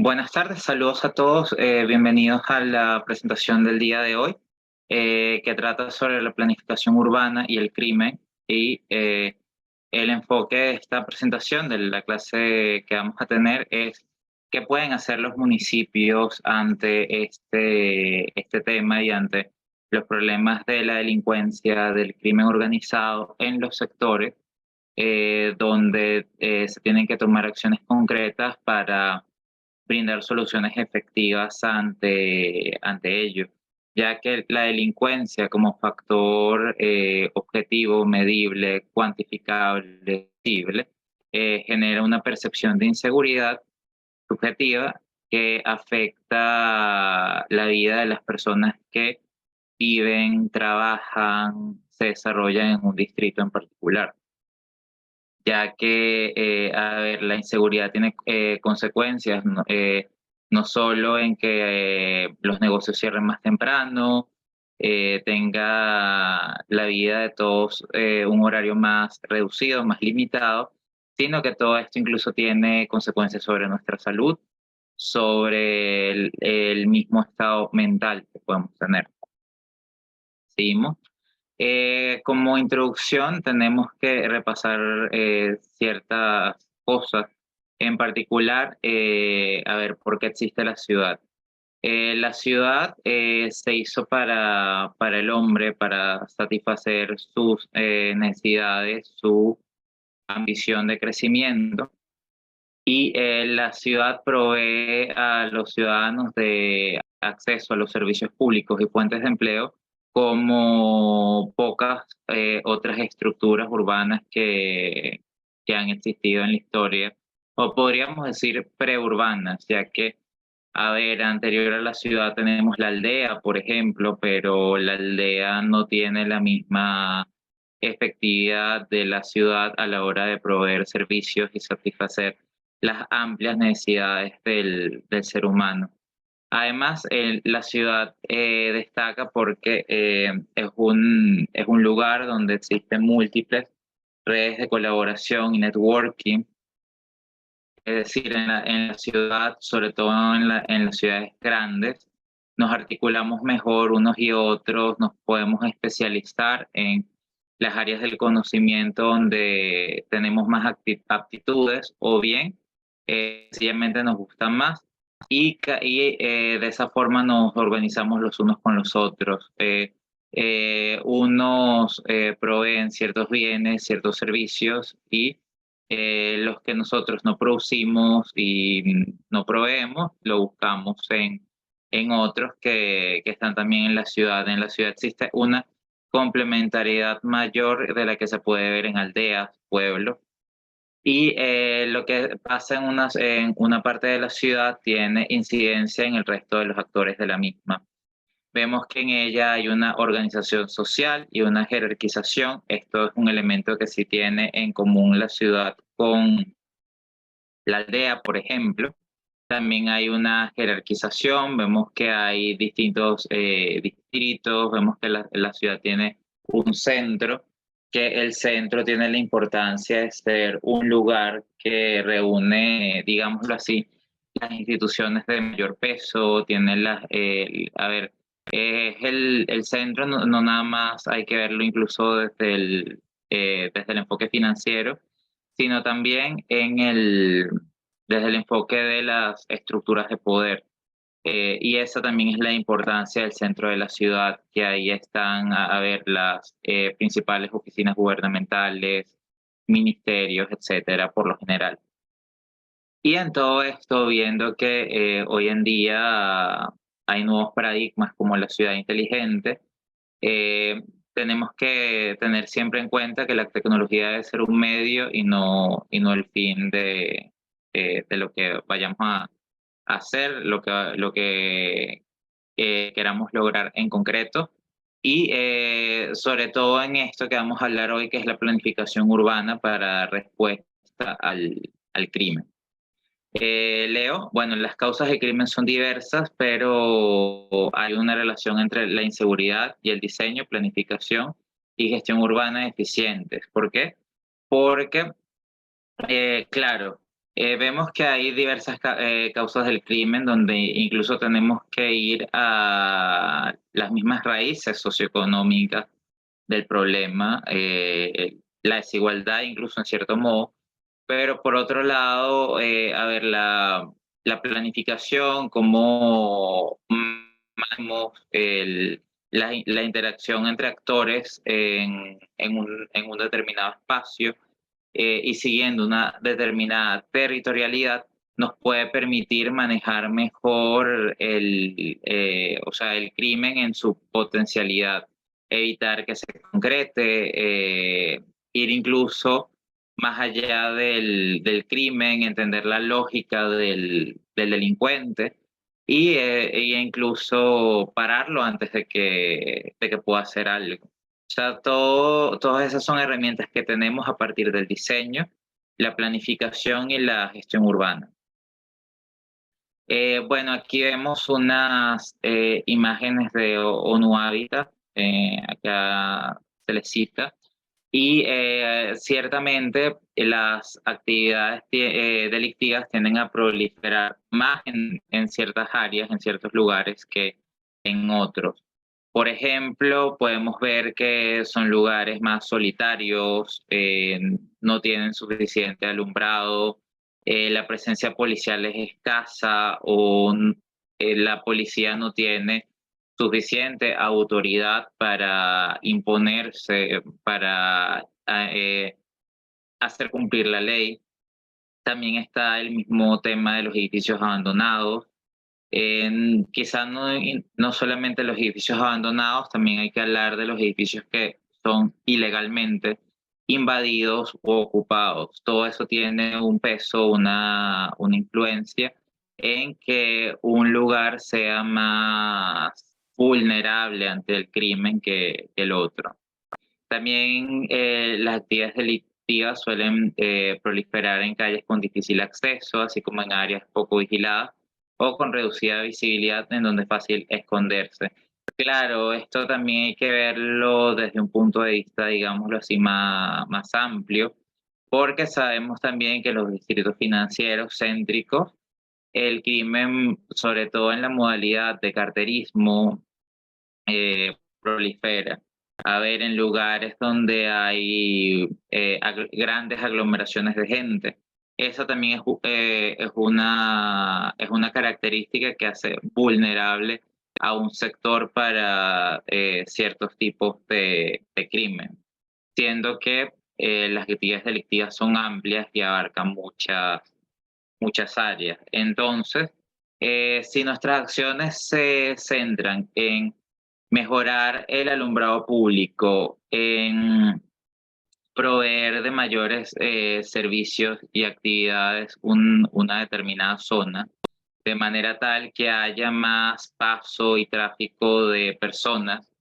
Buenas tardes, saludos a todos. Bienvenidos a la presentación del día de hoy, que trata sobre la planificación urbana y el crimen. Y el enfoque de esta presentación, de la clase que vamos a tener, es qué pueden hacer los municipios ante este tema y ante los problemas de la delincuencia, del crimen organizado en los sectores donde se tienen que tomar acciones concretas para brindar soluciones efectivas ante ello, ya que la delincuencia como factor objetivo, medible, cuantificable, visible, genera una percepción de inseguridad subjetiva que afecta la vida de las personas que viven, trabajan, se desarrollan en un distrito en particular, ya que, a ver, la inseguridad tiene consecuencias, no solo en que los negocios cierren más temprano, tenga la vida de todos un horario más reducido, más limitado, sino que todo esto incluso tiene consecuencias sobre nuestra salud, sobre el mismo estado mental que podemos tener. Seguimos. Como introducción tenemos que repasar ciertas cosas, en particular, a ver, ¿por qué existe la ciudad? La ciudad se hizo para el hombre, para satisfacer sus necesidades, su ambición de crecimiento, y la ciudad provee a los ciudadanos de acceso a los servicios públicos y fuentes de empleo como pocas otras estructuras urbanas que han existido en la historia, o podríamos decir preurbanas, ya que, a ver, anterior a la ciudad tenemos la aldea, por ejemplo, pero la aldea no tiene la misma efectividad de la ciudad a la hora de proveer servicios y satisfacer las amplias necesidades del ser humano. Además, la ciudad destaca porque es un lugar donde existen múltiples redes de colaboración y networking. Es decir, en la ciudad, sobre todo en las ciudades grandes, nos articulamos mejor unos y otros, nos podemos especializar en las áreas del conocimiento donde tenemos más aptitudes, o bien sencillamente nos gustan más, y de esa forma nos organizamos los unos con los otros. Unos proveen ciertos bienes, ciertos servicios, y los que nosotros no producimos y no proveemos, lo buscamos en otros que están también en la ciudad. En la ciudad existe una complementariedad mayor de la que se puede ver en aldeas, pueblos, y lo que pasa en una parte de la ciudad tiene incidencia en el resto de los actores de la misma. Vemos que en ella hay una organización social y una jerarquización. Esto es un elemento que sí tiene en común la ciudad con la aldea, por ejemplo. También hay una jerarquización, vemos que hay distintos distritos, vemos que la ciudad tiene un centro, que el centro tiene la importancia de ser un lugar que reúne, digámoslo así, las instituciones de mayor peso, tiene a ver, es el centro, no nada más hay que verlo incluso desde el enfoque financiero, sino también desde el enfoque de las estructuras de poder. Y esa también es la importancia del centro de la ciudad, que ahí están, a ver, las principales oficinas gubernamentales, ministerios, etcétera, por lo general. Y en todo esto, viendo que hoy en día hay nuevos paradigmas como la ciudad inteligente, eh, tenemos que tener siempre en cuenta que la tecnología debe ser un medio y no el fin de lo que vayamos a hacer, lo que queramos lograr en concreto. Y sobre todo en esto que vamos a hablar hoy, que es la planificación urbana para respuesta al crimen. Leo, bueno, las causas de crimen son diversas, pero hay una relación entre la inseguridad y el diseño, planificación y gestión urbana eficientes. ¿Por qué? Porque, claro, Vemos que hay diversas causas del crimen donde incluso tenemos que ir a las mismas raíces socioeconómicas del problema, la desigualdad incluso en cierto modo, pero por otro lado, a ver, la planificación, cómo manejamos la interacción entre actores en un determinado espacio, y siguiendo una determinada territorialidad, nos puede permitir manejar mejor o sea, el crimen en su potencialidad, evitar que se concrete, ir incluso más allá del crimen, entender la lógica del delincuente e incluso pararlo antes de que pueda hacer algo. O sea, todas esas son herramientas que tenemos a partir del diseño, la planificación y la gestión urbana. Bueno, aquí vemos unas imágenes de ONU Habitat, acá se les cita, y ciertamente las actividades delictivas tienden a proliferar más en ciertas áreas, en ciertos lugares que en otros. Por ejemplo, podemos ver que son lugares más solitarios, no tienen suficiente alumbrado, la presencia policial es escasa o la policía no tiene suficiente autoridad para imponerse, para hacer cumplir la ley. También está el mismo tema de los edificios abandonados. Quizás no solamente los edificios abandonados, también hay que hablar de los edificios que son ilegalmente invadidos o ocupados. Todo eso tiene un peso, una influencia en que un lugar sea más vulnerable ante el crimen que el otro. También las actividades delictivas suelen proliferar en calles con difícil acceso, así como en áreas poco vigiladas o con reducida visibilidad en donde es fácil esconderse. Claro, esto también hay que verlo desde un punto de vista, digámoslo así, más amplio, porque sabemos también que los distritos financieros céntricos, el crimen, sobre todo en la modalidad de carterismo, prolifera. A ver, en lugares donde hay grandes aglomeraciones de gente. Eso también es una característica que hace vulnerable a un sector para ciertos tipos de crimen, siendo que las actividades delictivas son amplias y abarcan muchas áreas. Entonces, si nuestras acciones se centran en mejorar el alumbrado público, en proveer de mayores servicios y actividades una determinada zona, de manera tal que haya más paso y tráfico de personas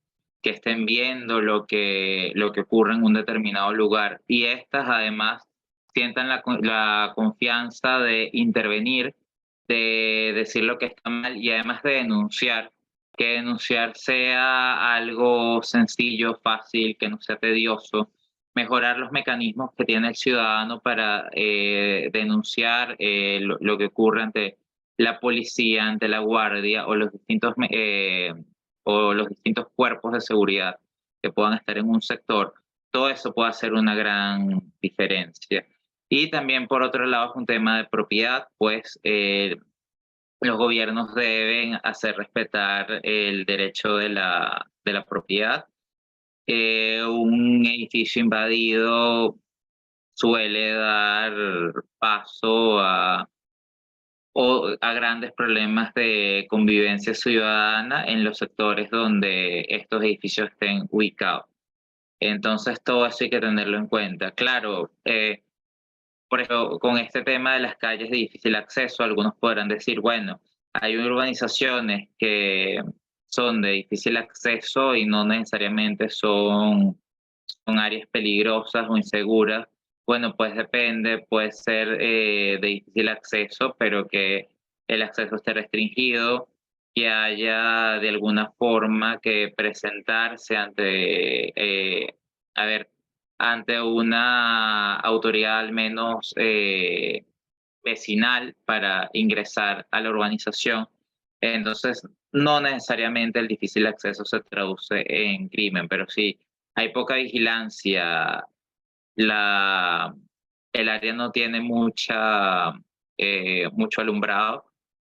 que estén viendo lo que ocurre en un determinado lugar y estas además sientan la confianza de intervenir, de decir lo que está mal y además de denunciar, que denunciar sea algo sencillo, fácil, que no sea tedioso, mejorar los mecanismos que tiene el ciudadano para denunciar lo que ocurre ante la policía, ante la guardia o los distintos cuerpos de seguridad que puedan estar en un sector, todo eso puede hacer una gran diferencia. Y también, por otro lado, es un tema de propiedad, pues los gobiernos deben hacer respetar el derecho de la propiedad. Un edificio invadido suele dar paso a grandes problemas de convivencia ciudadana en los sectores donde estos edificios estén ubicados. Entonces, todo eso hay que tenerlo en cuenta. Claro, por ejemplo, con este tema de las calles de difícil acceso, algunos podrán decir, bueno, hay urbanizaciones que son de difícil acceso y no necesariamente son áreas peligrosas o inseguras. Bueno, pues depende, puede ser de difícil acceso, pero que el acceso esté restringido, que haya de alguna forma que presentarse a ver, ante una autoridad al menos vecinal para ingresar a la urbanización. Entonces, no necesariamente el difícil acceso se traduce en crimen, pero sí hay poca vigilancia, la, el área no tiene mucho alumbrado,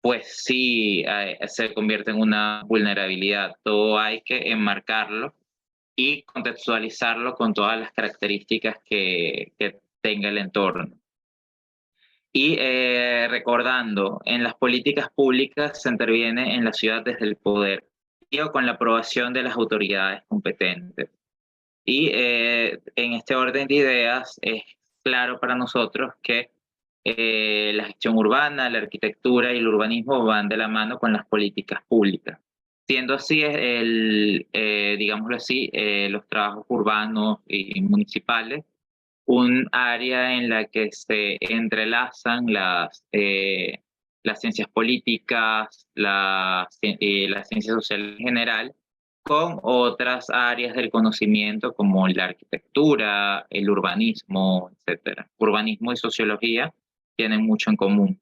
pues sí se convierte en una vulnerabilidad. Todo hay que enmarcarlo y contextualizarlo con todas las características que tenga el entorno. Y recordando, en las políticas públicas se interviene en la ciudad desde el poder y o con la aprobación de las autoridades competentes. Y en este orden de ideas es claro para nosotros que la gestión urbana, la arquitectura y el urbanismo van de la mano con las políticas públicas. Siendo así, digámoslo así, los trabajos urbanos y municipales un área en la que se entrelazan las ciencias políticas, las ciencias sociales en general, con otras áreas del conocimiento como la arquitectura, el urbanismo, etcétera. Urbanismo y sociología tienen mucho en común.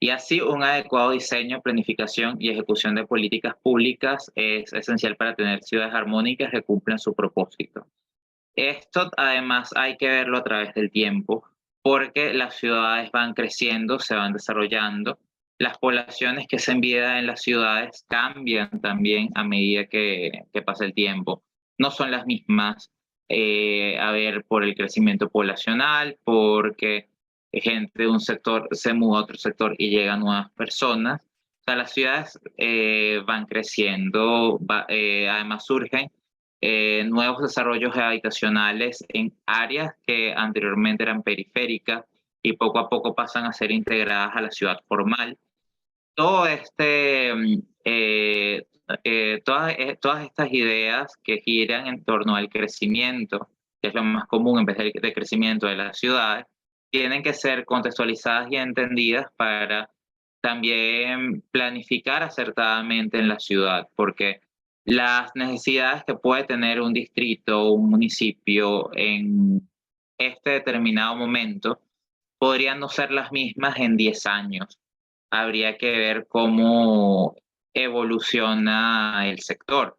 Y así un adecuado diseño, planificación y ejecución de políticas públicas es esencial para tener ciudades armónicas que cumplan su propósito. Esto además hay que verlo a través del tiempo, porque las ciudades van creciendo, se van desarrollando, las poblaciones que se envían en las ciudades cambian también a medida que pasa el tiempo. No son las mismas, a ver, por el crecimiento poblacional, porque gente de un sector se muda a otro sector y llegan nuevas personas. O sea, las ciudades van creciendo, además surgen nuevos desarrollos habitacionales en áreas que anteriormente eran periféricas y poco a poco pasan a ser integradas a la ciudad formal. Todo todas estas ideas que giran en torno al crecimiento, que es lo más común en vez de crecimiento de las ciudades, tienen que ser contextualizadas y entendidas para también planificar acertadamente en la ciudad, porque las necesidades que puede tener un distrito o un municipio en este determinado momento podrían no ser las mismas en 10 años. Habría que ver cómo evoluciona el sector.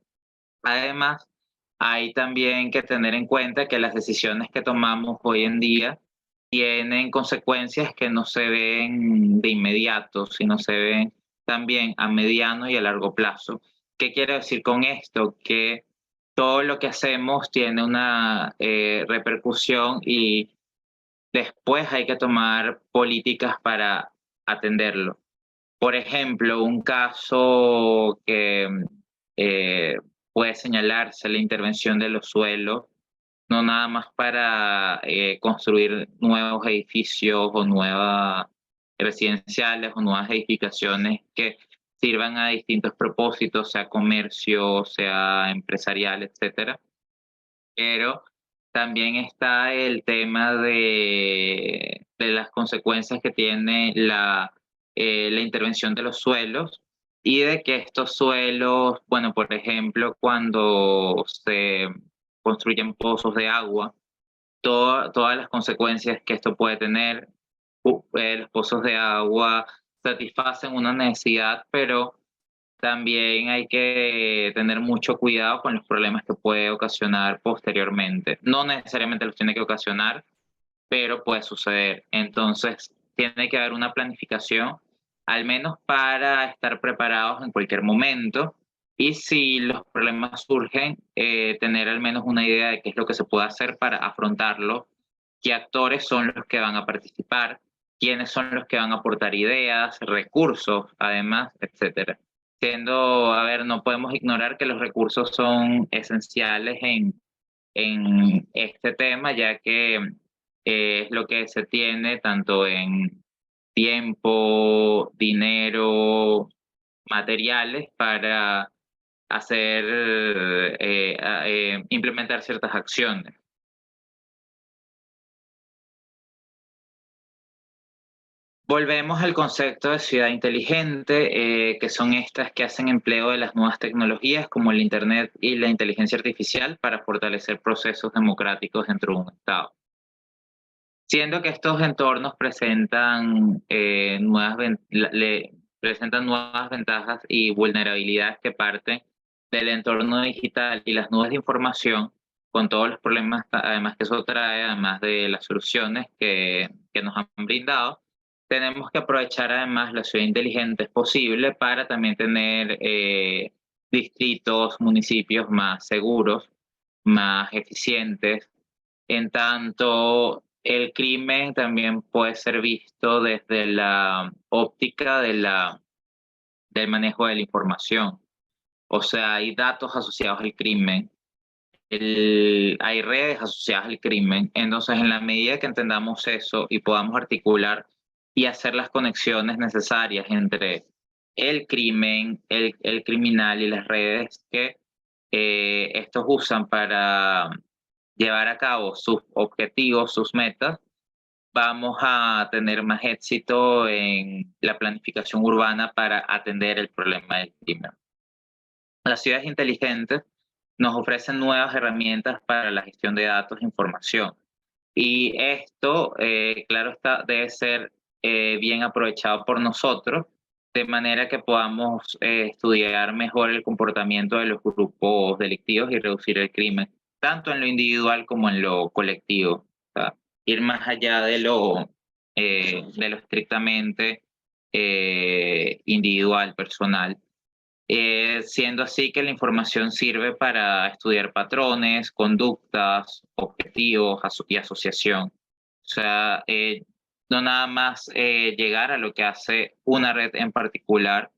Además, hay también que tener en cuenta que las decisiones que tomamos hoy en día tienen consecuencias que no se ven de inmediato, sino se ven también a mediano y a largo plazo. ¿Qué quiero decir con esto? Que todo lo que hacemos tiene una repercusión y después hay que tomar políticas para atenderlo. Por ejemplo, un caso que eh, puede señalarse la intervención de los suelos, no nada más para construir nuevos edificios o nuevas residenciales o nuevas edificaciones que sirvan a distintos propósitos, sea comercio, sea empresarial, etcétera. Pero también está el tema de las consecuencias que tiene la intervención de los suelos y de que estos suelos, bueno, por ejemplo, cuando se construyen pozos de agua, todas las consecuencias que esto puede tener, los pozos de agua satisfacen una necesidad, pero también hay que tener mucho cuidado con los problemas que puede ocasionar posteriormente. No necesariamente los tiene que ocasionar, pero puede suceder. Entonces, tiene que haber una planificación, al menos para estar preparados en cualquier momento. Y si los problemas surgen, tener al menos una idea de qué es lo que se puede hacer para afrontarlo, qué actores son los que van a participar, quiénes son los que van a aportar ideas, recursos, además, etcétera. Siendo, a ver, no podemos ignorar que los recursos son esenciales en este tema, ya que es lo que se tiene tanto en tiempo, dinero, materiales para hacer, implementar ciertas acciones. Volvemos al concepto de ciudad inteligente, que son estas que hacen empleo de las nuevas tecnologías como el Internet y la inteligencia artificial para fortalecer procesos democráticos dentro de un Estado. siendo que estos entornos presentan, presentan nuevas ventajas y vulnerabilidades que parten del entorno digital y las nubes de información, con todos los problemas además que eso trae, además de las soluciones que nos han brindado. Tenemos que aprovechar además la ciudad inteligente es posible para también tener distritos, municipios más seguros, más eficientes. En tanto, el crimen también puede ser visto desde la óptica del manejo de la información. O sea, hay datos asociados al crimen, hay redes asociadas al crimen. Entonces, en la medida que entendamos eso y podamos articular y hacer las conexiones necesarias entre el crimen, el criminal y las redes que estos usan para llevar a cabo sus objetivos, sus metas, vamos a tener más éxito en la planificación urbana para atender el problema del crimen. Las ciudades inteligentes nos ofrecen nuevas herramientas para la gestión de datos e información. Y esto, claro está, debe ser bien aprovechado por nosotros, de manera que podamos estudiar mejor el comportamiento de los grupos delictivos y reducir el crimen, tanto en lo individual como en lo colectivo. O sea, ir más allá de lo estrictamente individual, personal, siendo así que la información sirve para estudiar patrones, conductas, objetivos y asociación. O sea, no nada más llegar a lo que hace una red en particular,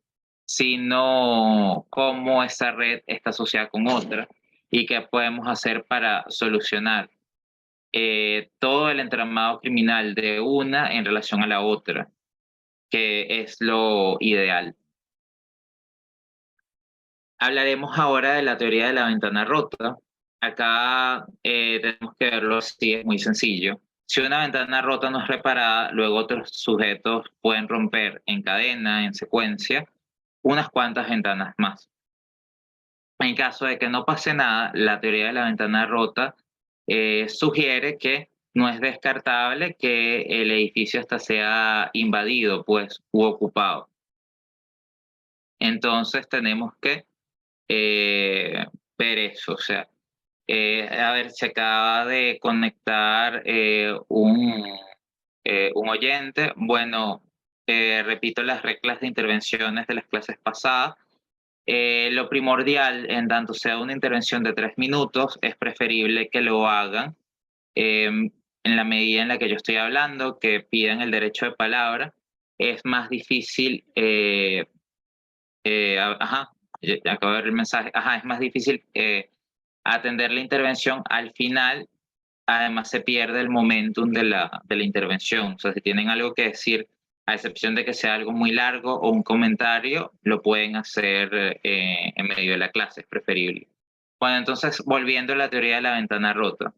sino cómo esa red está asociada con otra y qué podemos hacer para solucionar todo el entramado criminal de una en relación a la otra, que es lo ideal. Hablaremos ahora de la teoría de la ventana rota. Acá tenemos que verlo así, es muy sencillo. Si una ventana rota no es reparada, luego otros sujetos pueden romper en cadena, en secuencia, unas cuantas ventanas más. En caso de que no pase nada, la teoría de la ventana rota sugiere que no es descartable que el edificio hasta sea invadido, pues, u ocupado. Entonces tenemos que eh, ver eso. O sea, a ver, se acaba de conectar un oyente. Bueno, repito las reglas de intervenciones de las clases pasadas. Lo primordial, en tanto sea una intervención de 3 minutos, es preferible que lo hagan en la medida en la que yo estoy hablando, que pidan el derecho de palabra. Es más difícil, ajá, acabo de ver el mensaje, ajá, es más difícil atender la intervención al final. Además se pierde el momentum de la intervención. O sea, si tienen algo que decir, a excepción de que sea algo muy largo o un comentario, lo pueden hacer en medio de la clase, es preferible. Bueno, entonces, volviendo a la teoría de la ventana rota.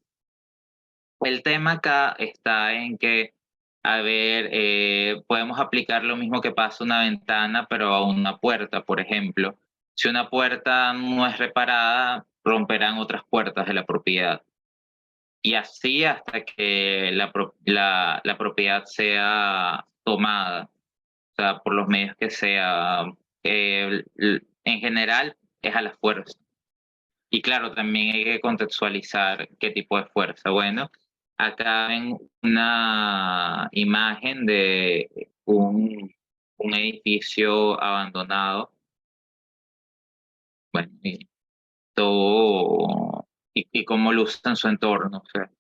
El tema acá está en que, a ver, podemos aplicar lo mismo que pasa a una ventana, pero a una puerta, por ejemplo. Si una puerta no es reparada, romperán otras puertas de la propiedad. Y así hasta que la propiedad sea tomada, o sea, por los medios que sea. En general es a la fuerza. Y claro, también hay que contextualizar qué tipo de fuerza. Bueno, acá ven una imagen de un edificio abandonado. Bueno, y todo, y cómo luce en su entorno. O sea,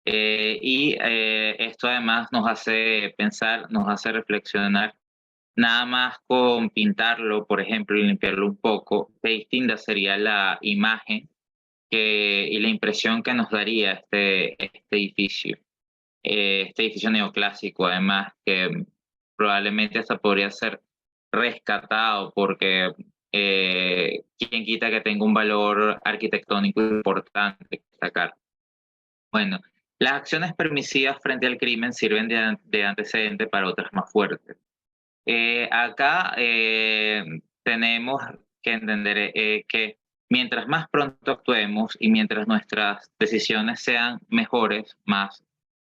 esto además nos hace pensar, nos hace reflexionar, nada más con pintarlo, por ejemplo, y limpiarlo un poco, qué distinta sería la imagen y la impresión que nos daría este edificio neoclásico, además, que probablemente hasta podría ser rescatado porque quién quita que tenga un valor arquitectónico importante que destacar. Bueno, las acciones permisivas frente al crimen sirven de antecedente para otras más fuertes. Acá tenemos que entender que mientras más pronto actuemos y mientras nuestras decisiones sean mejores, más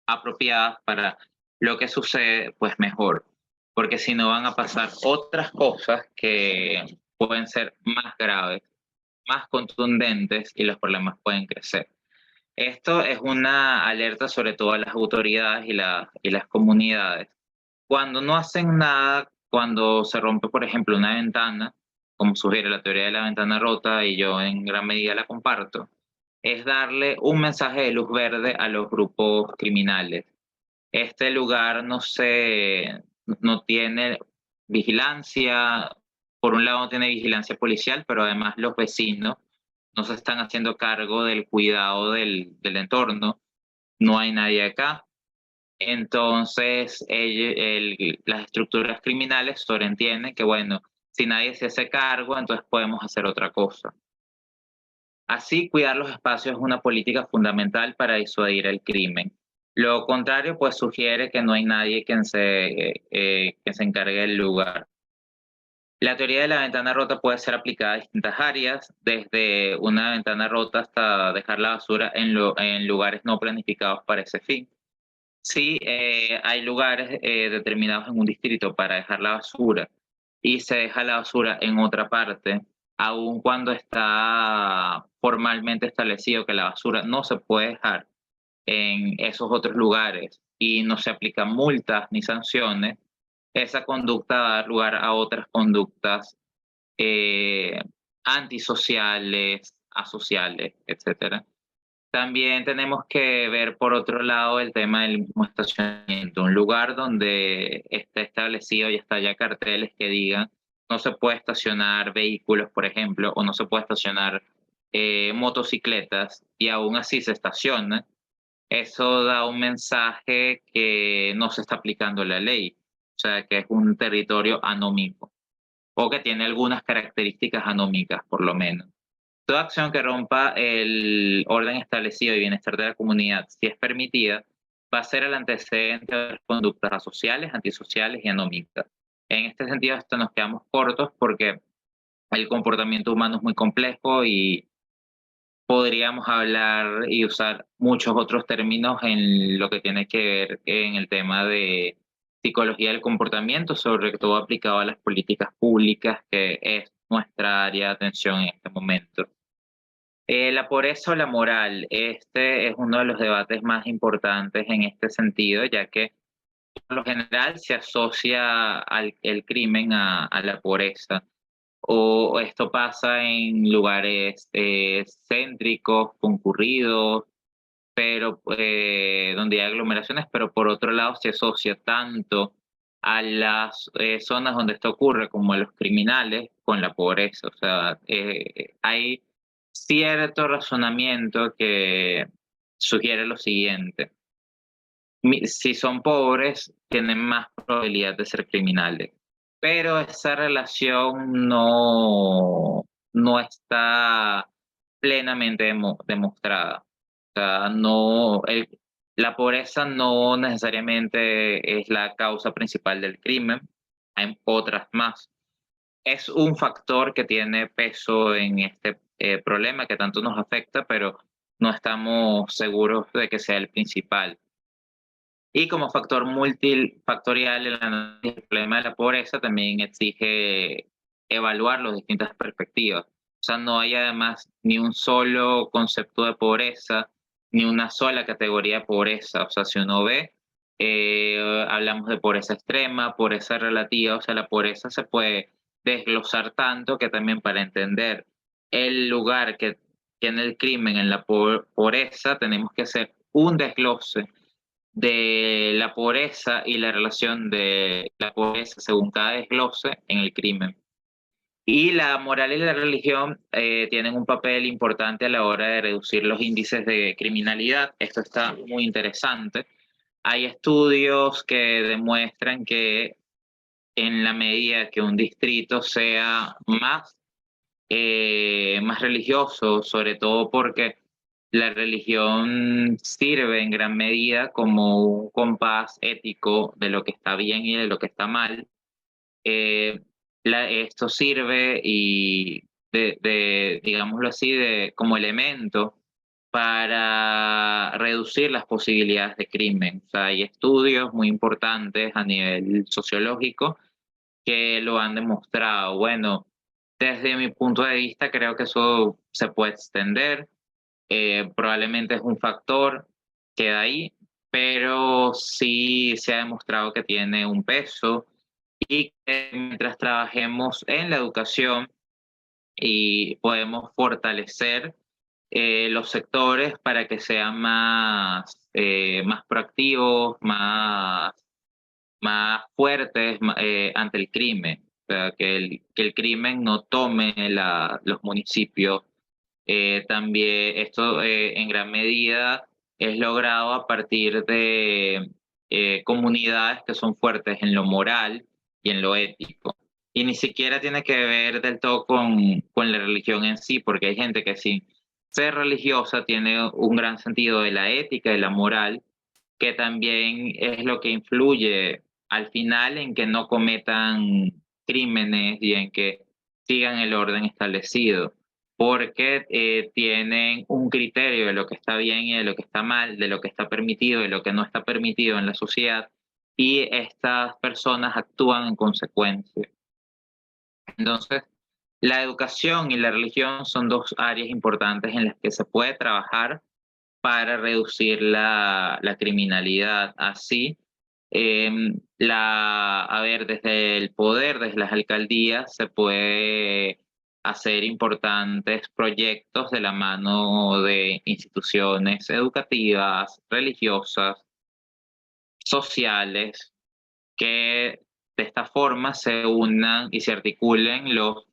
apropiadas para lo que sucede, pues mejor. Porque si no van a pasar otras cosas que pueden ser más graves, más contundentes y los problemas pueden crecer. Esto es una alerta sobre todo a las autoridades y las comunidades. Cuando no hacen nada, cuando se rompe, por ejemplo, una ventana, como sugiere la teoría de la ventana rota, y yo en gran medida la comparto, es darle un mensaje de luz verde a los grupos criminales. Este lugar no tiene vigilancia, por un lado no tiene vigilancia policial, pero además los vecinos no se están haciendo cargo del cuidado del entorno, no hay nadie acá. Entonces, las estructuras criminales sobreentienden que, bueno, si nadie se hace cargo, entonces podemos hacer otra cosa. Así, cuidar los espacios es una política fundamental para disuadir el crimen. Lo contrario, pues sugiere que no hay nadie que se encargue del lugar. La teoría de la ventana rota puede ser aplicada a distintas áreas, desde una ventana rota hasta dejar la basura en lugares no planificados para ese fin. Sí, hay lugares determinados en un distrito para dejar la basura y se deja la basura en otra parte, aun cuando está formalmente establecido que la basura no se puede dejar en esos otros lugares y no se aplican multas ni sanciones. Esa conducta va a dar lugar a otras conductas eh, antisociales, asociales, etcétera. También tenemos que ver por otro lado el tema del mismo estacionamiento, un lugar donde está establecido y está ya carteles que digan no se puede estacionar vehículos, por ejemplo, o no se puede estacionar motocicletas, y aún así se estaciona. Eso da un mensaje que no se está aplicando la ley, o sea, que es un territorio anómico, o que tiene algunas características anómicas, por lo menos. Toda acción que rompa el orden establecido y bienestar de la comunidad, si es permitida, va a ser el antecedente de las conductas asociales, antisociales y anómicas. En este sentido, hasta nos quedamos cortos porque el comportamiento humano es muy complejo y podríamos hablar y usar muchos otros términos en lo que tiene que ver en el tema de psicología del comportamiento, sobre todo aplicado a las políticas públicas, que es nuestra área de atención en este momento. La pobreza o la moral, este es uno de los debates más importantes en este sentido, ya que por lo general se asocia el crimen a la pobreza, o esto pasa en lugares céntricos, concurridos, pero donde hay aglomeraciones, pero por otro lado se asocia tanto a las zonas donde esto ocurre como a los criminales con la pobreza. O sea, hay cierto razonamiento que sugiere lo siguiente: si son pobres, tienen más probabilidad de ser criminales, pero esa relación no está plenamente demostrada. O sea, la pobreza no necesariamente es la causa principal del crimen, hay otras más. Es un factor que tiene peso en este problema que tanto nos afecta, pero no estamos seguros de que sea el principal. Y como factor multifactorial, el análisis del problema de la pobreza también exige evaluar las distintas perspectivas. O sea, no hay además ni un solo concepto de pobreza, ni una sola categoría de pobreza. O sea, si uno ve, hablamos de pobreza extrema, pobreza relativa. O sea, la pobreza se puede desglosar tanto que también, para entender el lugar que tiene el crimen en la pobreza, tenemos que hacer un desglose de la pobreza y la relación de la pobreza según cada desglose en el crimen. Y la moral y la religión tienen un papel importante a la hora de reducir los índices de criminalidad. Esto está muy interesante. Hay estudios que demuestran que en la medida que un distrito sea más religioso, sobre todo porque la religión sirve en gran medida como un compás ético de lo que está bien y de lo que está mal. Eh, Esto sirve digámoslo así, como elemento para reducir las posibilidades de crimen. O sea, hay estudios muy importantes a nivel sociológico que lo han demostrado. Bueno, desde mi punto de vista creo que eso se puede extender, probablemente es un factor, queda ahí, pero sí se ha demostrado que tiene un peso y que mientras trabajemos en la educación y podemos fortalecer los sectores para que sean más proactivos, más fuertes ante el crimen. O sea, que el crimen no tome los municipios. También esto en gran medida es logrado a partir de comunidades que son fuertes en lo moral y en lo ético. Y ni siquiera tiene que ver del todo con la religión en sí, porque hay gente que sin ser religiosa tiene un gran sentido de la ética y la moral, que también es lo que influye al final en que no cometan crímenes y en que sigan el orden establecido, porque tienen un criterio de lo que está bien y de lo que está mal, de lo que está permitido y de lo que no está permitido en la sociedad, y estas personas actúan en consecuencia. Entonces, la educación y la religión son dos áreas importantes en las que se puede trabajar para reducir la criminalidad. Así, a ver, desde el poder, desde las alcaldías, se puede hacer importantes proyectos de la mano de instituciones educativas, religiosas, sociales, que de esta forma se unan y se articulen los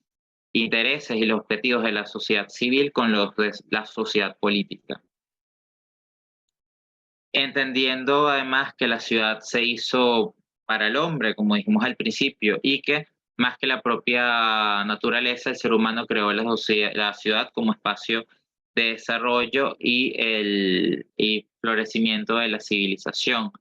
intereses y los objetivos de la sociedad civil con los de la sociedad política. Entendiendo además que la ciudad se hizo para el hombre, como dijimos al principio, y que más que la propia naturaleza, el ser humano creó la ciudad como espacio de desarrollo y florecimiento de la civilización.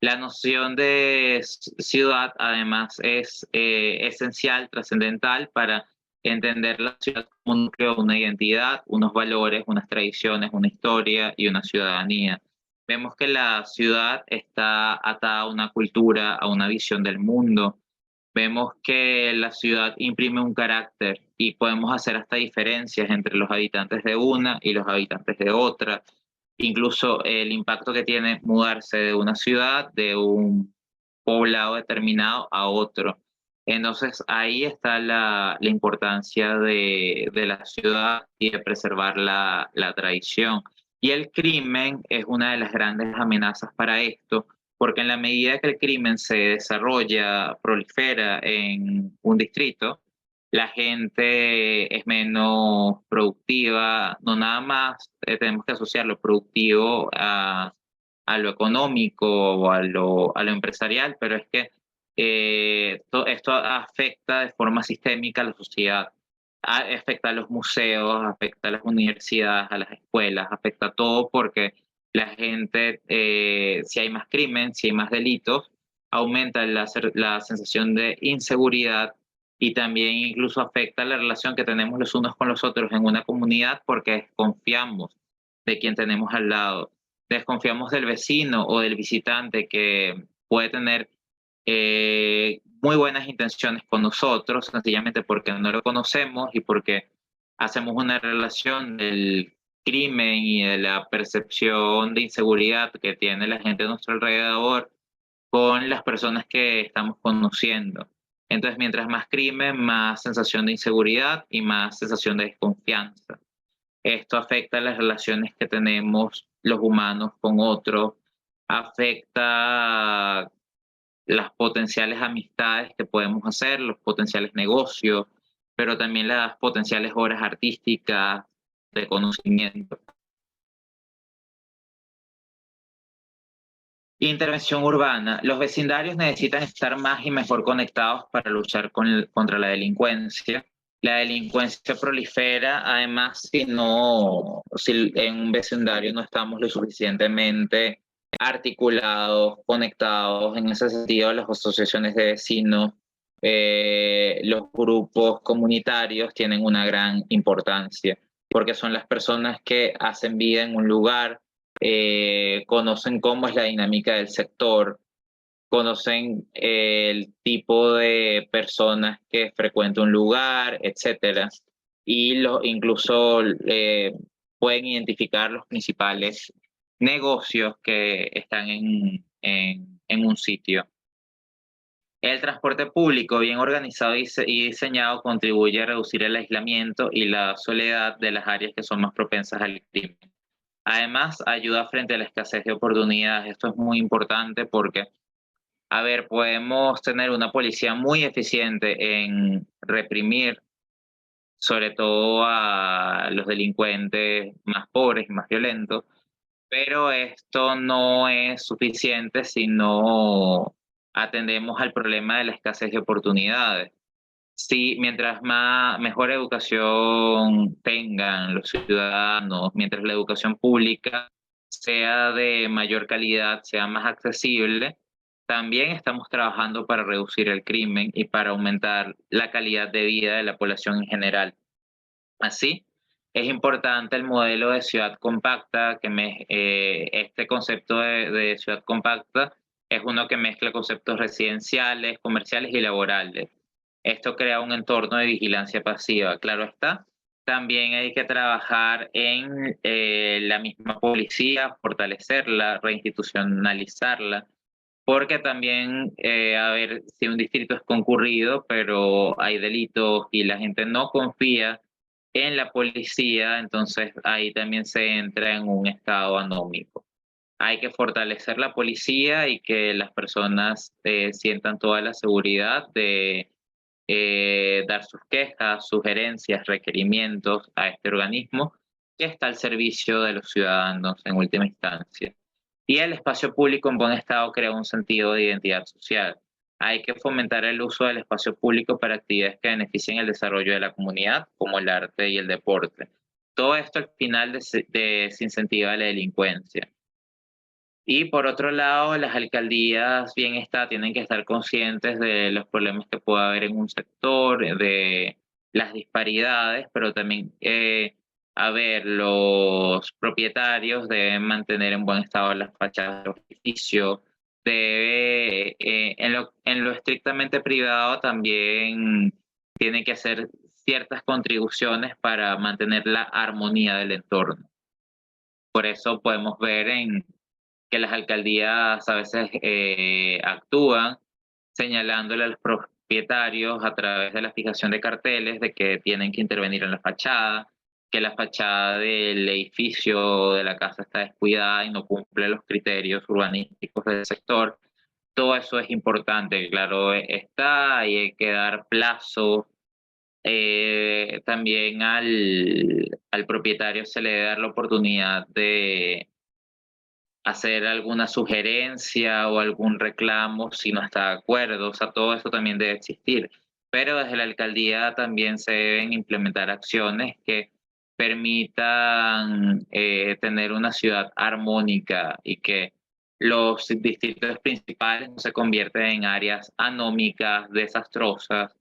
La noción de ciudad además es esencial, trascendental para entender la ciudad como un núcleo, una identidad, unos valores, unas tradiciones, una historia y una ciudadanía. Vemos que la ciudad está atada a una cultura, a una visión del mundo. Vemos que la ciudad imprime un carácter y podemos hacer hasta diferencias entre los habitantes de una y los habitantes de otra. Incluso el impacto que tiene mudarse de una ciudad, de un poblado determinado a otro. Entonces ahí está la importancia de la ciudad y de preservar la tradición. Y el crimen es una de las grandes amenazas para esto, porque en la medida que el crimen se desarrolla, prolifera en un distrito, la gente es menos productiva, no nada más tenemos que asociar lo productivo a lo económico o a lo empresarial, pero es que esto afecta de forma sistémica a la sociedad, afecta a los museos, afecta a las universidades, a las escuelas, afecta a todo porque la gente, si hay más crimen, si hay más delitos, aumenta la sensación de inseguridad y también incluso afecta la relación que tenemos los unos con los otros en una comunidad porque desconfiamos de quien tenemos al lado, desconfiamos del vecino o del visitante que puede tener muy buenas intenciones con nosotros, sencillamente porque no lo conocemos y porque hacemos una relación del crimen y de la percepción de inseguridad que tiene la gente a nuestro alrededor con las personas que estamos conociendo. Entonces, mientras más crimen, más sensación de inseguridad y más sensación de desconfianza. Esto afecta las relaciones que tenemos los humanos con otros, afecta las potenciales amistades que podemos hacer, los potenciales negocios, pero también las potenciales obras artísticas de conocimiento. Intervención urbana. Los vecindarios necesitan estar más y mejor conectados para luchar contra la delincuencia. La delincuencia prolifera, además, si en un vecindario no estamos lo suficientemente articulados, conectados. En ese sentido, las asociaciones de vecinos, los grupos comunitarios tienen una gran importancia. porque son las personas que hacen vida en un lugar, conocen cómo es la dinámica del sector, conocen el tipo de personas que frecuenta un lugar, etcétera, y incluso pueden identificar los principales negocios que están en un sitio. El transporte público bien organizado y diseñado contribuye a reducir el aislamiento y la soledad de las áreas que son más propensas al crimen. Además, ayuda frente a la escasez de oportunidades. Esto es muy importante porque, a ver, podemos tener una policía muy eficiente en reprimir, sobre todo a los delincuentes más pobres y más violentos, pero esto no es suficiente si no atendemos al problema de la escasez de oportunidades. Sí, mientras mejor educación tengan los ciudadanos, mientras la educación pública sea de mayor calidad, sea más accesible, también estamos trabajando para reducir el crimen y para aumentar la calidad de vida de la población en general. Así, es importante el modelo de ciudad compacta, este concepto de ciudad compacta es uno que mezcla conceptos residenciales, comerciales y laborales. Esto crea un entorno de vigilancia pasiva, claro está. También hay que trabajar en la misma policía, fortalecerla, reinstitucionalizarla, porque también, a ver, si un distrito es concurrido, pero hay delitos y la gente no confía en la policía, entonces ahí también se entra en un estado anómico. Hay que fortalecer la policía y que las personas sientan toda la seguridad de dar sus quejas, sugerencias, requerimientos a este organismo que está al servicio de los ciudadanos en última instancia. Y el espacio público en buen estado crea un sentido de identidad social. Hay que fomentar el uso del espacio público para actividades que beneficien el desarrollo de la comunidad, como el arte y el deporte. Todo esto al final desincentiva la delincuencia. Y por otro lado, las alcaldías, bien está, tienen que estar conscientes de los problemas que pueda haber en un sector, de las disparidades, pero también, a ver, los propietarios deben mantener en buen estado las fachadas del edificio, en lo estrictamente privado también tiene que hacer ciertas contribuciones para mantener la armonía del entorno. Por eso podemos ver que las alcaldías a veces actúan señalándole a los propietarios a través de la fijación de carteles de que tienen que intervenir en la fachada, que la fachada del edificio de la casa está descuidada y no cumple los criterios urbanísticos del sector. Todo eso es importante, claro está, y hay que dar plazo. También al propietario se le debe dar la oportunidad de hacer alguna sugerencia o algún reclamo si no está de acuerdo, o sea, todo eso también debe existir. Pero desde la alcaldía también se deben implementar acciones que permitan tener una ciudad armónica y que los distritos principales no se conviertan en áreas anómicas, desastrosas,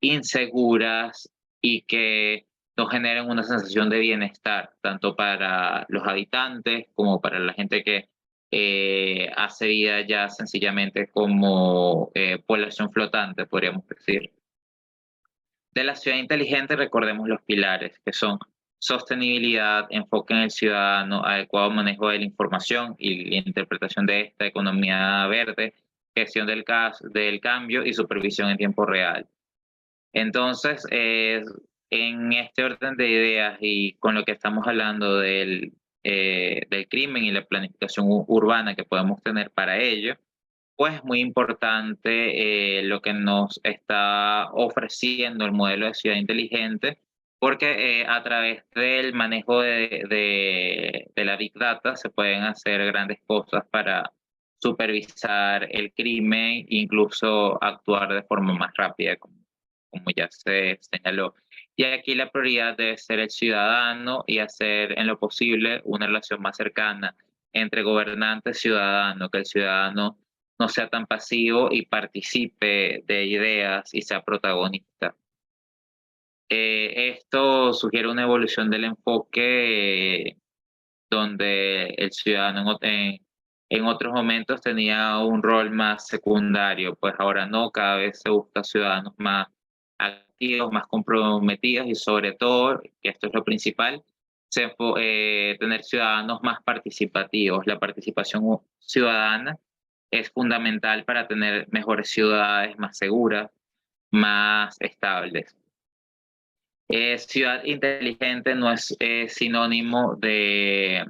inseguras y que no generen una sensación de bienestar, tanto para los habitantes como para la gente que hace vida ya sencillamente como población flotante, podríamos decir. De la ciudad inteligente recordemos los pilares, que son sostenibilidad, enfoque en el ciudadano, adecuado manejo de la información y la interpretación de esta, economía verde, gestión del cambio y supervisión en tiempo real. Entonces, en este orden de ideas y con lo que estamos hablando del crimen y la planificación urbana que podemos tener para ello, pues es muy importante lo que nos está ofreciendo el modelo de ciudad inteligente, porque a través del manejo de la Big Data se pueden hacer grandes cosas para supervisar el crimen, incluso actuar de forma más rápida, como ya se señaló. Y aquí la prioridad debe ser el ciudadano y hacer en lo posible una relación más cercana entre gobernante y ciudadano, que el ciudadano no sea tan pasivo y participe de ideas y sea protagonista. Esto sugiere una evolución del enfoque donde el ciudadano en otros momentos tenía un rol más secundario, pues ahora no, cada vez se busca ciudadanos más activos, más comprometidos y sobre todo, que esto es lo principal, tener ciudadanos más participativos. La participación ciudadana es fundamental para tener mejores ciudades más seguras, más estables. Ciudad inteligente no es sinónimo de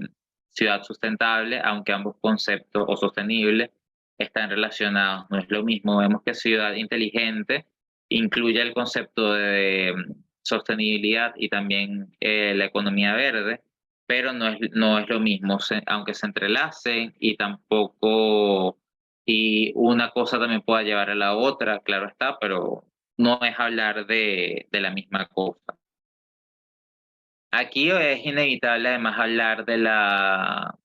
ciudad sustentable, aunque ambos conceptos o sostenible están relacionados. No es lo mismo. Vemos que ciudad inteligente incluye el concepto de sostenibilidad y también la economía verde, pero no es lo mismo, aunque se entrelacen y tampoco, y una cosa también pueda llevar a la otra, claro está, pero no es hablar de la misma cosa. Aquí es inevitable además hablar de la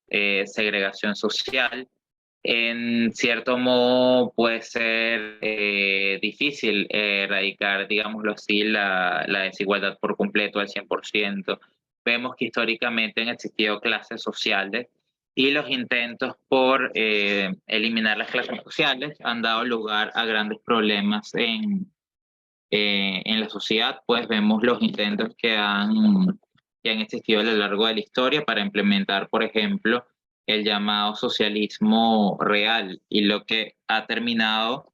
segregación social. En cierto modo puede ser difícil erradicar, digámoslo así, la desigualdad por completo al 100%. Vemos que históricamente han existido clases sociales y los intentos por eliminar las clases sociales han dado lugar a grandes problemas en la sociedad. Pues vemos los intentos que han existido a lo largo de la historia para implementar, por ejemplo, el llamado socialismo real, y lo que ha terminado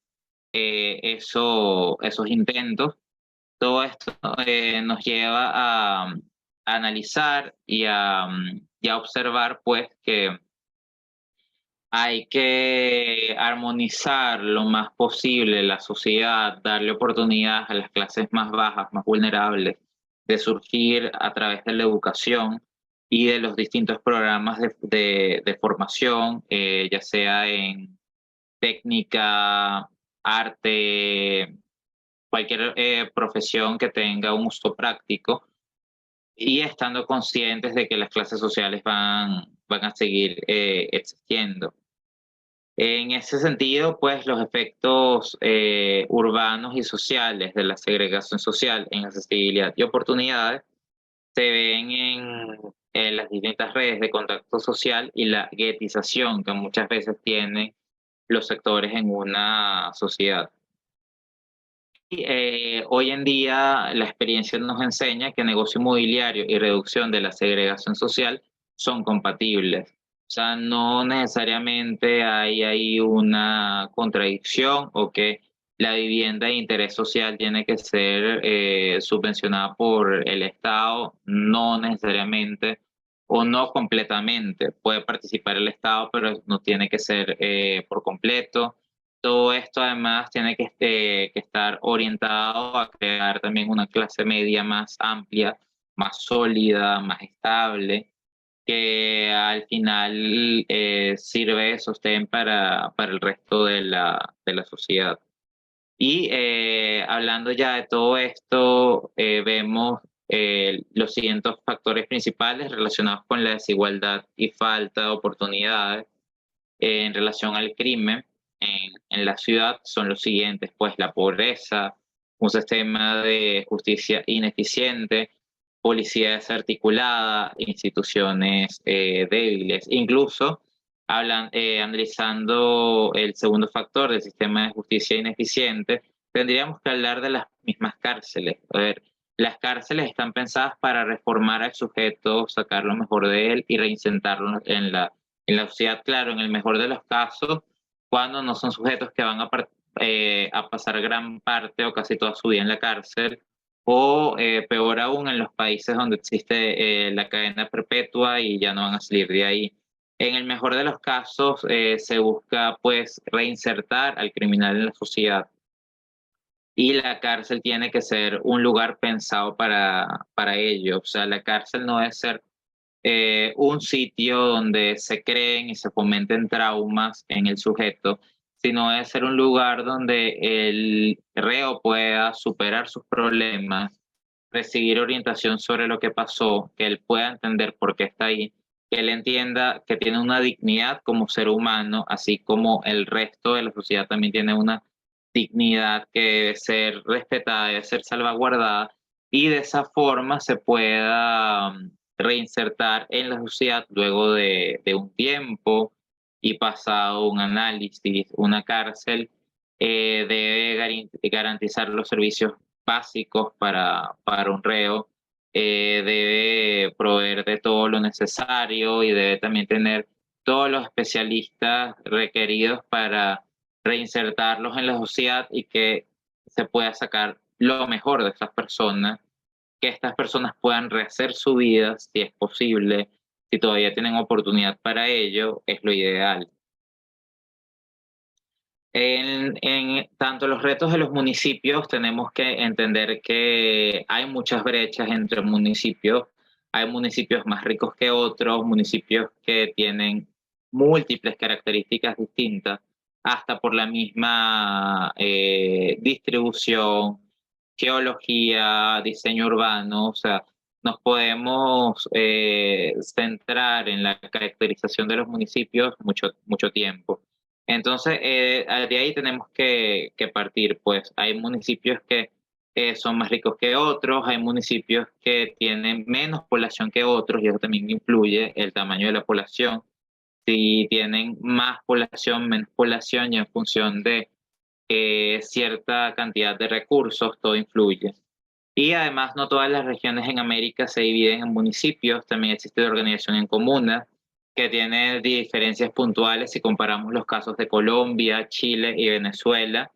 esos intentos. Todo esto nos lleva a analizar y a observar pues que hay que armonizar lo más posible la sociedad, darle oportunidades a las clases más bajas, más vulnerables, de surgir a través de la educación y de los distintos programas de formación, ya sea en técnica, arte, cualquier profesión que tenga un uso práctico, y estando conscientes de que las clases sociales van a seguir existiendo. En ese sentido, pues los efectos urbanos y sociales de la segregación social en accesibilidad y oportunidades se ven en las distintas redes de contacto social y la guetización que muchas veces tienen los sectores en una sociedad. Y, hoy en día la experiencia nos enseña que negocio inmobiliario y reducción de la segregación social son compatibles. O sea, no necesariamente hay ahí una contradicción o que la vivienda de interés social tiene que ser subvencionada por el Estado, no necesariamente o no completamente. Puede participar el Estado, pero no tiene que ser por completo. Todo esto además tiene que estar orientado a crear también una clase media más amplia, más sólida, más estable, que al final sirve de sostén para el resto de la sociedad. Y hablando ya de todo esto, vemos los siguientes factores principales relacionados con la desigualdad y falta de oportunidades en relación al crimen en la ciudad son los siguientes, pues la pobreza, un sistema de justicia ineficiente, policía desarticulada, instituciones débiles. Incluso analizando el segundo factor del sistema de justicia ineficiente, tendríamos que hablar de las mismas cárceles. A ver, las cárceles están pensadas para reformar al sujeto, sacar lo mejor de él y reinsertarlo en la sociedad, claro, en el mejor de los casos, cuando no son sujetos que van a pasar gran parte o casi toda su vida en la cárcel, o peor aún en los países donde existe la cadena perpetua y ya no van a salir de ahí. En el mejor de los casos se busca pues reinsertar al criminal en la sociedad, y la cárcel tiene que ser un lugar pensado para ello. O sea, la cárcel no debe ser un sitio donde se creen y se fomenten traumas en el sujeto, sino debe ser un lugar donde el reo pueda superar sus problemas, recibir orientación sobre lo que pasó, que él pueda entender por qué está ahí, que él entienda que tiene una dignidad como ser humano, así como el resto de la sociedad también tiene una dignidad que debe ser respetada, debe ser salvaguardada, y de esa forma se pueda reinsertar en la sociedad luego de un tiempo y pasado un análisis. Una cárcel debe garantizar los servicios básicos para un reo, debe proveer de todo lo necesario y debe también tener todos los especialistas requeridos para reinsertarlos en la sociedad y que se pueda sacar lo mejor de estas personas, que estas personas puedan rehacer su vida si es posible, si todavía tienen oportunidad para ello, es lo ideal. En tanto los retos de los municipios, tenemos que entender que hay muchas brechas entre municipios. Hay municipios más ricos que otros, municipios que tienen múltiples características distintas, hasta por la misma distribución, geología, diseño urbano. O sea, nos podemos centrar en la caracterización de los municipios mucho tiempo. Entonces, de ahí tenemos que partir, pues hay municipios que son más ricos que otros, hay municipios que tienen menos población que otros, y eso también influye el tamaño de la población. Si tienen más población, menos población, y en función de cierta cantidad de recursos, todo influye. Y además, no todas las regiones en América se dividen en municipios, también existe la organización en comunas, que tiene diferencias puntuales si comparamos los casos de Colombia, Chile y Venezuela.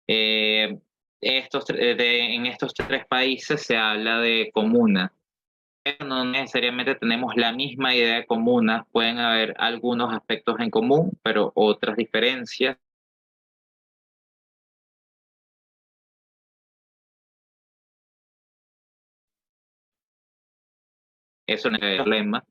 Eh, en estos tres países se habla de comuna, pero no necesariamente tenemos la misma idea de comuna, pueden haber algunos aspectos en común, pero otras diferencias. Eso no es el problema.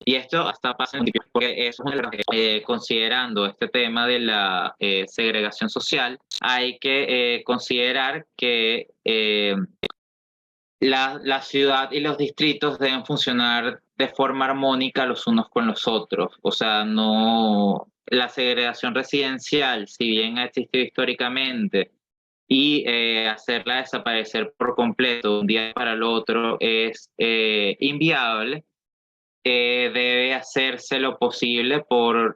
Y esto hasta pasa en municipios, porque eso es una de las, considerando este tema de la segregación social, hay que considerar que la ciudad y los distritos deben funcionar de forma armónica los unos con los otros. O sea, no, la segregación residencial, si bien ha existido históricamente, y hacerla desaparecer por completo de un día para el otro es inviable. Debe hacerse lo posible por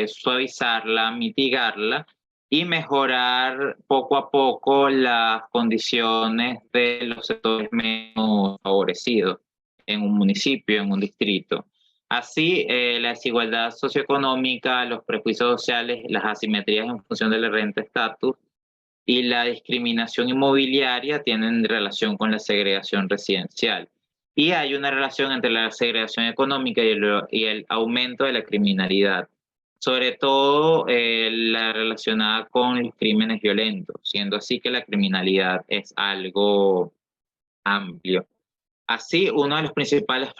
suavizarla, mitigarla y mejorar poco a poco las condiciones de los sectores menos favorecidos en un municipio, en un distrito. Así, la desigualdad socioeconómica, los prejuicios sociales, las asimetrías en función de la renta estatus y la discriminación inmobiliaria tienen relación con la segregación residencial. Y hay una relación entre la segregación económica y el aumento de la criminalidad, sobre todo la relacionada con los crímenes violentos, siendo así que la criminalidad es algo amplio. Así, uno de los principales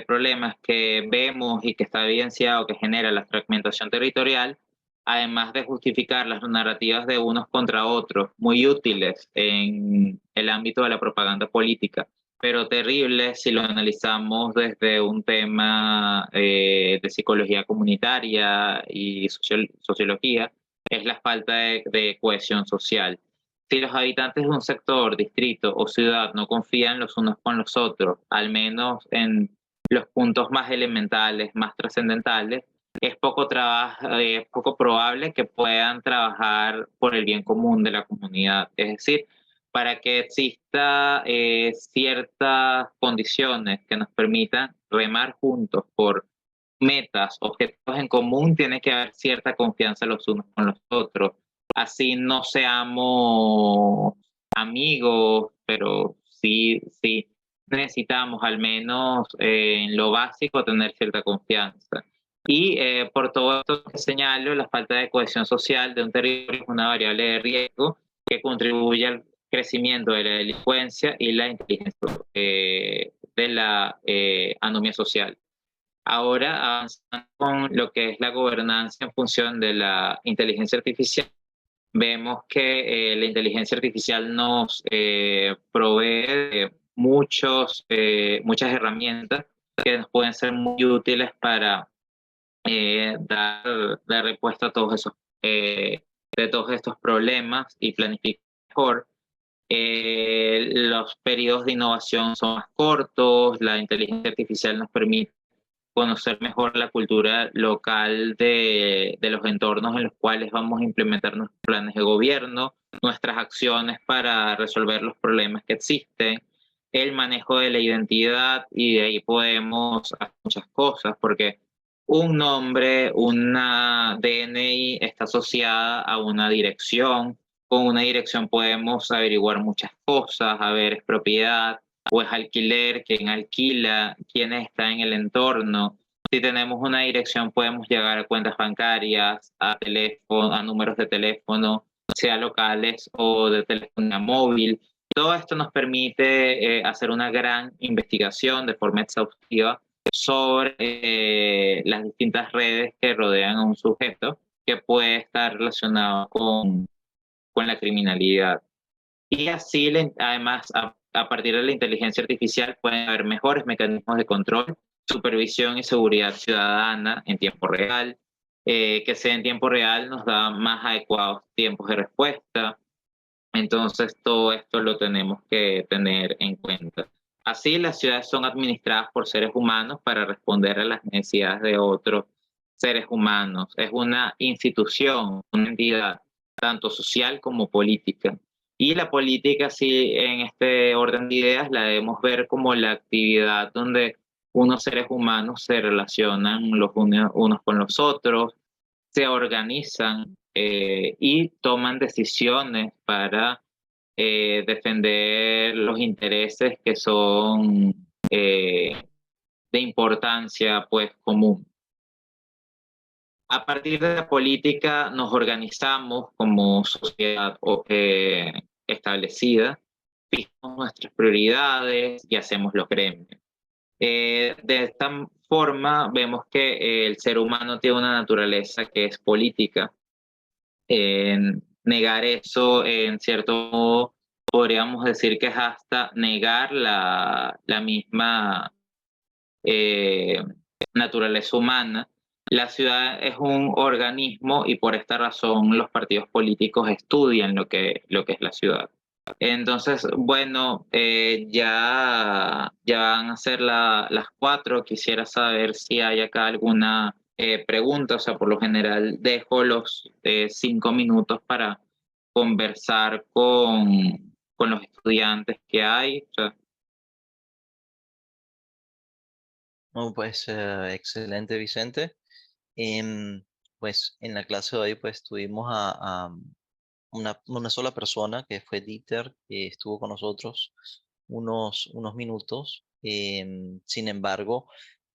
problemas que vemos y que está evidenciado que genera la fragmentación territorial, además de justificar las narrativas de unos contra otros, muy útiles en el ámbito de la propaganda política, pero terribles si lo analizamos desde un tema de psicología comunitaria y sociología, es la falta de cohesión social. Si los habitantes de un sector, distrito o ciudad no confían los unos con los otros, al menos en los puntos más elementales, más trascendentales, es poco probable que puedan trabajar por el bien común de la comunidad. Es decir, para que exista ciertas condiciones que nos permitan remar juntos por metas, objetivos en común, tiene que haber cierta confianza los unos con los otros. Así no seamos amigos, pero sí necesitamos al menos en lo básico tener cierta confianza. Y por todo esto que señalo, la falta de cohesión social de un territorio es una variable de riesgo que contribuye al crecimiento de la delincuencia y la inteligencia de la anomia social. Ahora avanzando con lo que es la gobernanza en función de la inteligencia artificial, vemos que la inteligencia artificial nos provee de muchas herramientas que nos pueden ser muy útiles para dar respuesta a de todos estos problemas y planificar mejor. Los periodos de innovación son más cortos, la inteligencia artificial nos permite conocer mejor la cultura local de los entornos en los cuales vamos a implementar nuestros planes de gobierno, nuestras acciones para resolver los problemas que existen, el manejo de la identidad, y de ahí podemos hacer muchas cosas, porque un nombre, una DNI está asociada a una dirección. Con una dirección podemos averiguar muchas cosas, a ver, es propiedad o es alquiler, quién alquila, quién está en el entorno. Si tenemos una dirección, podemos llegar a cuentas bancarias, a teléfono, a números de teléfono, sea locales o de telefonía móvil. Todo esto nos permite hacer una gran investigación de forma exhaustiva sobre las distintas redes que rodean a un sujeto que puede estar relacionado con la criminalidad. Y así, además, a partir de la inteligencia artificial pueden haber mejores mecanismos de control, supervisión y seguridad ciudadana en tiempo real. Que sea en tiempo real nos da más adecuados tiempos de respuesta. Entonces, todo esto lo tenemos que tener en cuenta. Así, las ciudades son administradas por seres humanos para responder a las necesidades de otros seres humanos. Es una institución, una entidad, tanto social como política. Y la política, sí, en este orden de ideas, la debemos ver como la actividad donde unos seres humanos se relacionan los unos con los otros, se organizan y toman decisiones para defender los intereses que son de importancia, pues, común. A partir de la política nos organizamos como sociedad establecida, fijamos nuestras prioridades y hacemos los gremios. De esta forma vemos que el ser humano tiene una naturaleza que es política. Negar eso, en cierto modo, podríamos decir que es hasta negar la misma eh, naturaleza humana. La ciudad es un organismo y por esta razón los partidos políticos estudian lo que es la ciudad. Entonces, bueno, ya van a ser las 4. Quisiera saber si hay acá alguna pregunta. O sea, por lo general dejo los 5 minutos para conversar con los estudiantes que hay. O sea, Oh, pues excelente, Vicente. Pues en la clase de hoy pues tuvimos a una sola persona que fue Dieter, que estuvo con nosotros unos minutos. Sin embargo,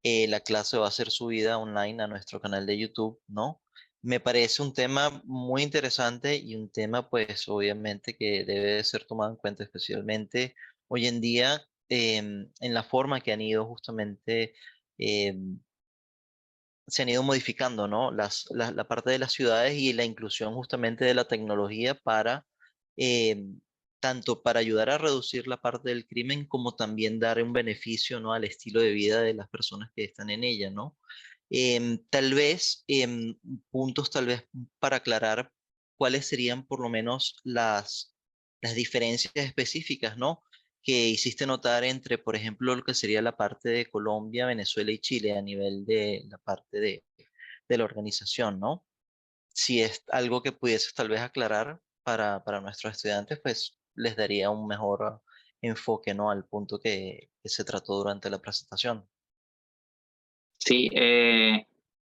la clase va a ser subida online a nuestro canal de YouTube, ¿no? Me parece un tema muy interesante y un tema pues obviamente que debe de ser tomado en cuenta especialmente hoy en día, en la forma que han ido justamente em, se han ido modificando, ¿no? La parte de las ciudades y la inclusión justamente de la tecnología para, eh, tanto para ayudar a reducir la parte del crimen como también dar un beneficio, ¿no? Al estilo de vida de las personas que están en ella, ¿no? Tal vez, puntos tal vez para aclarar cuáles serían por lo menos las diferencias específicas, ¿no? Que hiciste notar entre, por ejemplo, lo que sería la parte de Colombia, Venezuela y Chile a nivel de la parte de la organización, ¿no? Si es algo que pudieses tal vez aclarar para nuestros estudiantes, pues les daría un mejor enfoque, ¿no? Al punto que se trató durante la presentación. sí,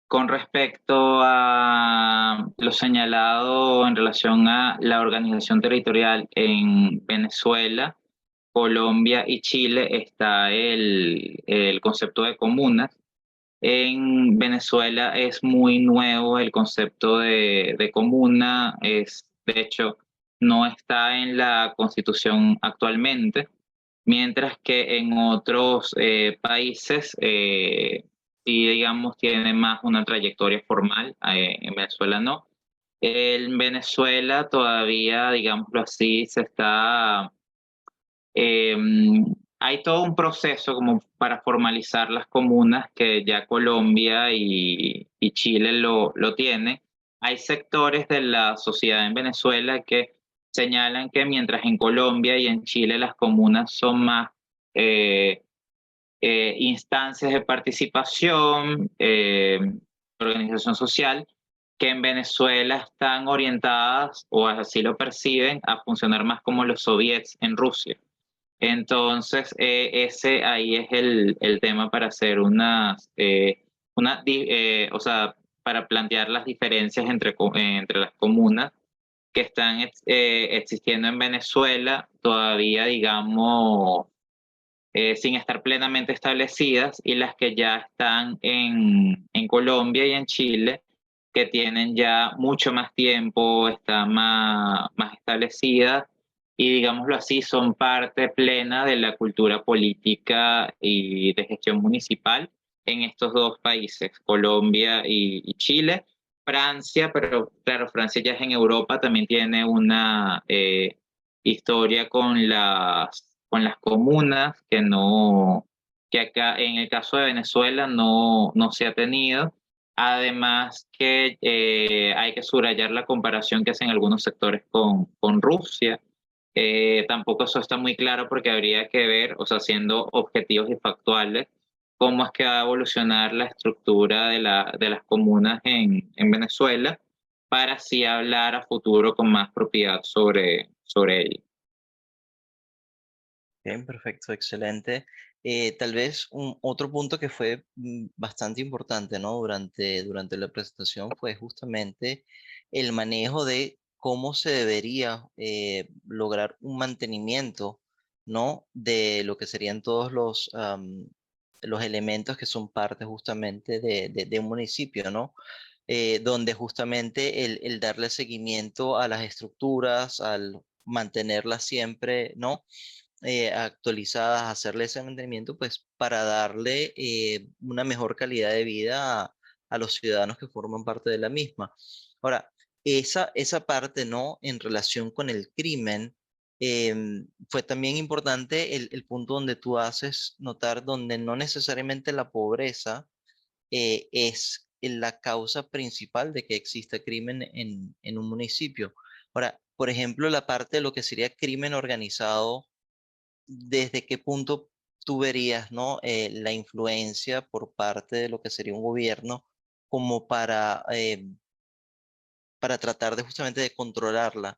con respecto a lo señalado en relación a la organización territorial en Venezuela, Colombia y Chile, está el concepto de comunas. En Venezuela es muy nuevo el concepto de comuna. De hecho, no está en la Constitución actualmente, mientras que en otros países sí, digamos, tiene más una trayectoria formal. En Venezuela no. En Venezuela todavía, digámoslo así, se está hay todo un proceso como para formalizar las comunas que ya Colombia y Chile lo tienen. Hay sectores de la sociedad en Venezuela que señalan que mientras en Colombia y en Chile las comunas son más eh, instancias de participación, organización social, que en Venezuela están orientadas, o así lo perciben, a funcionar más como los soviets en Rusia. Entonces, ese ahí es el tema para hacer o sea, para plantear las diferencias entre las comunas que están existiendo en Venezuela, todavía, digamos, sin estar plenamente establecidas, y las que ya están en Colombia y en Chile, que tienen ya mucho más tiempo, están más establecidas y, digámoslo así, son parte plena de la cultura política y de gestión municipal en estos dos países, Colombia y Chile. Francia, pero claro, Francia ya es en Europa, también tiene una historia con las comunas que acá en el caso de Venezuela no se ha tenido. Además que hay que subrayar la comparación que hacen algunos sectores con Rusia. Tampoco eso está muy claro porque habría que ver, o sea, siendo objetivos y factuales, cómo es que va a evolucionar la estructura de las comunas en Venezuela para así hablar a futuro con más propiedad sobre ello. Bien, perfecto, excelente. Tal vez otro punto que fue bastante importante, ¿no? Durante la presentación fue justamente el manejo de cómo se debería lograr un mantenimiento, ¿no? De lo que serían todos los elementos que son parte justamente de un municipio, ¿no? Donde justamente el darle seguimiento a las estructuras, al mantenerlas siempre, ¿no? Actualizadas, hacerle ese mantenimiento, pues para darle una mejor calidad de vida a los ciudadanos que forman parte de la misma. Ahora, esa parte, ¿no? En relación con el crimen, fue también importante el punto donde tú haces notar donde no necesariamente la pobreza es la causa principal de que exista crimen en un municipio. Ahora, por ejemplo, la parte de lo que sería crimen organizado, ¿desde qué punto tú verías, ¿no? La influencia por parte de lo que sería un gobierno como para tratar de justamente de controlarla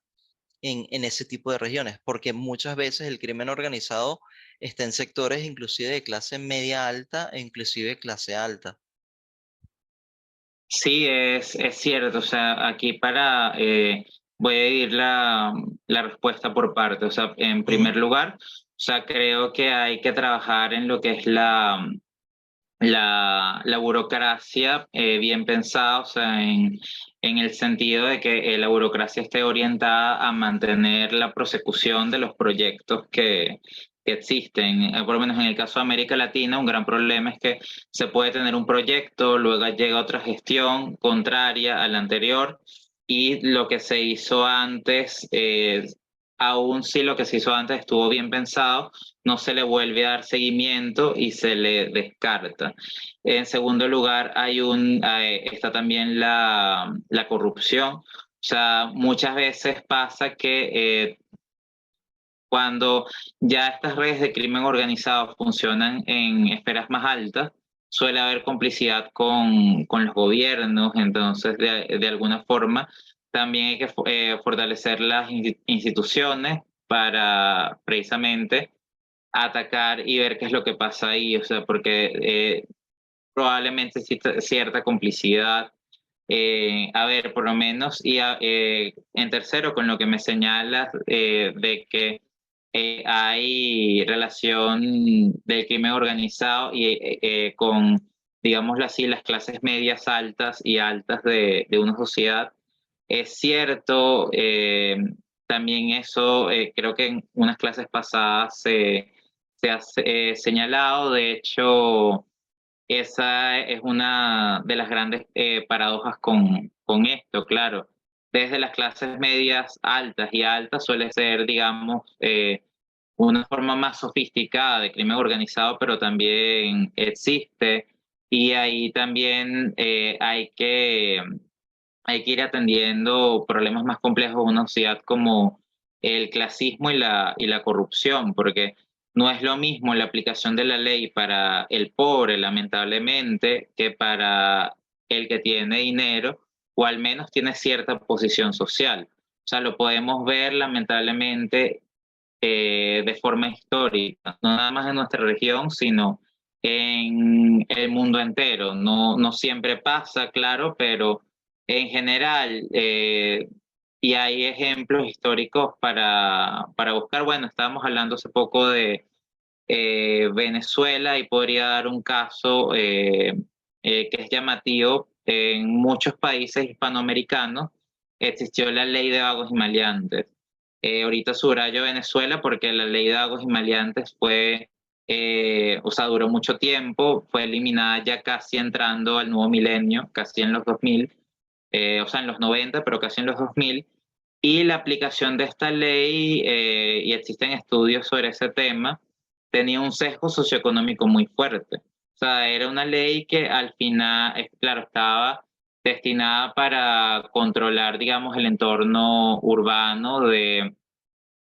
en ese tipo de regiones? Porque muchas veces el crimen organizado está en sectores inclusive de clase media alta e inclusive clase alta. Sí, es cierto. O sea, aquí voy a ir la respuesta por parte. O sea, en Ujú. primer lugar, o sea, creo que hay que trabajar en lo que es la burocracia bien pensada, o sea, en el sentido de que la burocracia esté orientada a mantener la prosecución de los proyectos que existen. Por lo menos en el caso de América Latina, un gran problema es que se puede tener un proyecto, luego llega otra gestión contraria a la anterior, y lo que se hizo antes, aun si lo que se hizo antes estuvo bien pensado, no se le vuelve a dar seguimiento y se le descarta. En segundo lugar, está también la corrupción. O sea, muchas veces pasa que cuando ya estas redes de crimen organizado funcionan en esferas más altas, suele haber complicidad con los gobiernos. Entonces, de alguna forma, también hay que fortalecer las instituciones para precisamente atacar y ver qué es lo que pasa ahí. O sea, porque probablemente exista cierta complicidad. A ver, por lo menos, en tercero, con lo que me señalas de que hay relación del crimen organizado con, digámoslo así, las clases medias altas y altas de una sociedad. Es cierto. También eso, creo que en unas clases pasadas se ha señalado. De hecho, esa es una de las grandes paradojas con esto, claro. desde las clases medias altas y altas suele ser, digamos, una forma más sofisticada de crimen organizado, pero también existe. Y ahí también hay que ir atendiendo problemas más complejos de una sociedad como el clasismo y la corrupción, porque no es lo mismo la aplicación de la ley para el pobre, lamentablemente, que para el que tiene dinero o al menos tiene cierta posición social. O sea, lo podemos ver lamentablemente de forma histórica, no nada más en nuestra región, sino en el mundo entero. No, no siempre pasa, claro, pero en general, y hay ejemplos históricos para buscar. Bueno, estábamos hablando hace poco de Venezuela y podría dar un caso que es llamativo. En muchos países hispanoamericanos existió la ley de vagos y maleantes. Ahorita subrayo Venezuela porque la ley de vagos y maleantes fue, o sea, duró mucho tiempo, fue eliminada ya casi entrando al nuevo milenio, casi en los 2000, o sea, en los 90, pero casi en los 2000. Y la aplicación de esta ley, y existen estudios sobre ese tema, tenía un sesgo socioeconómico muy fuerte. O sea, era una ley que al final, claro, estaba destinada para controlar, digamos, el entorno urbano de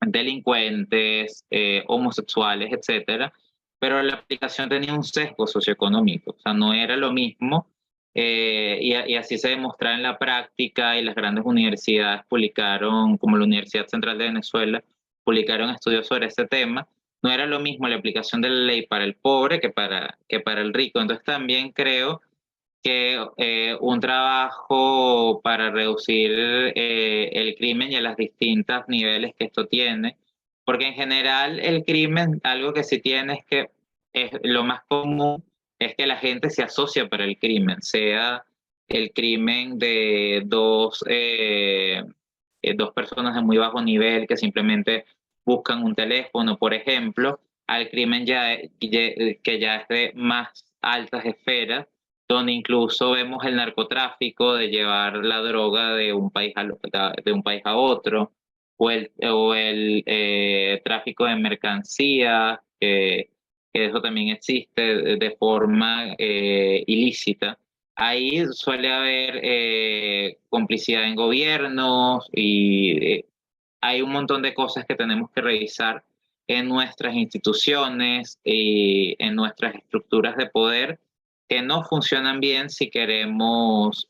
delincuentes, homosexuales, etcétera, pero la aplicación tenía un sesgo socioeconómico, o sea, no era lo mismo, y así se demostraba en la práctica, y las grandes universidades publicaron, como la Universidad Central de Venezuela, publicaron estudios sobre este tema. No era lo mismo la aplicación de la ley para el pobre que para el rico. Entonces también creo que un trabajo para reducir el crimen y a los distintos niveles que esto tiene, porque en general el crimen, algo que sí tiene es que es, lo más común es que la gente se asocia para el crimen, sea el crimen de dos personas de muy bajo nivel que simplemente buscan un teléfono, por ejemplo, al crimen que ya es de más altas esferas, donde incluso vemos el narcotráfico de llevar la droga de un país de un país a otro, o el tráfico de mercancías, que eso también existe de forma ilícita. Ahí suele haber complicidad en gobiernos y hay un montón de cosas que tenemos que revisar en nuestras instituciones y en nuestras estructuras de poder que no funcionan bien si queremos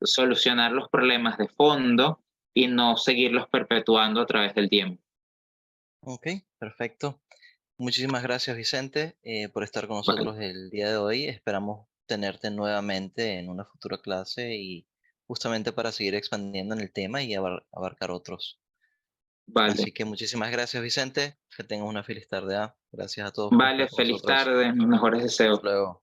solucionar los problemas de fondo y no seguirlos perpetuando a través del tiempo. Ok, perfecto. Muchísimas gracias, Vicente, por estar con Vale, nosotros el día de hoy. Esperamos tenerte nuevamente en una futura clase y justamente para seguir expandiendo en el tema y abarcar otros. vale, Así que muchísimas gracias, Vicente. Que tengas una feliz tarde. ¿Ah? Gracias a todos por estar vale, con feliz nosotros. tarde, mis mejores Hasta deseos. luego.